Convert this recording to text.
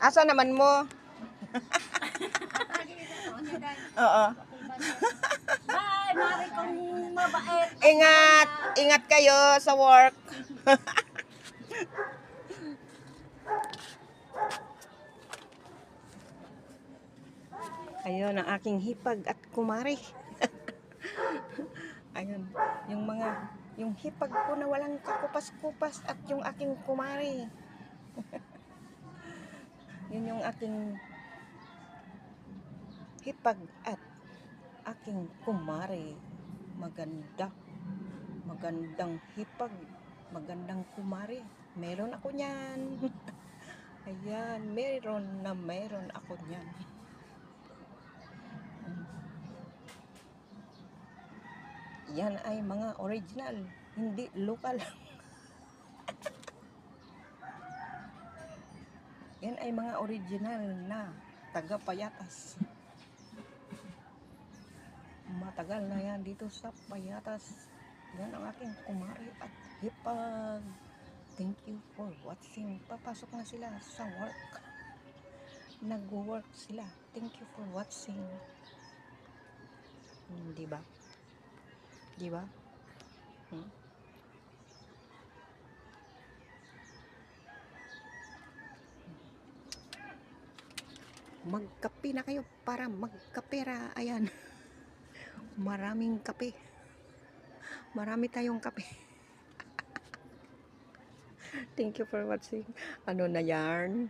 Asa naman mo? Oo. Bye, mari kong mabait. Ingat. Ingat kayo sa work. Ayun ang aking hipag at kumari. Ayun, yung hipag ko na walang kakupas-kupas at yung aking kumari. Yun yung aking hipag at aking kumari. Maganda. Magandang hipag. Magandang kumari. Meron ako niyan. Ayan, meron ako niyan. Yan ay mga original, hindi lokal. Yan ay mga original na taga Payatas. Matagal na yan dito sa Payatas. Yan ang aking kumari at hipag. Thank you for watching. Papasok na sila sa work. Nag-work sila. Thank you for watching. Diba? Diba? Magkape na kayo para magkapera. Ayan. Maraming kape. Marami tayong kape. Thank you for watching. Ano na yarn?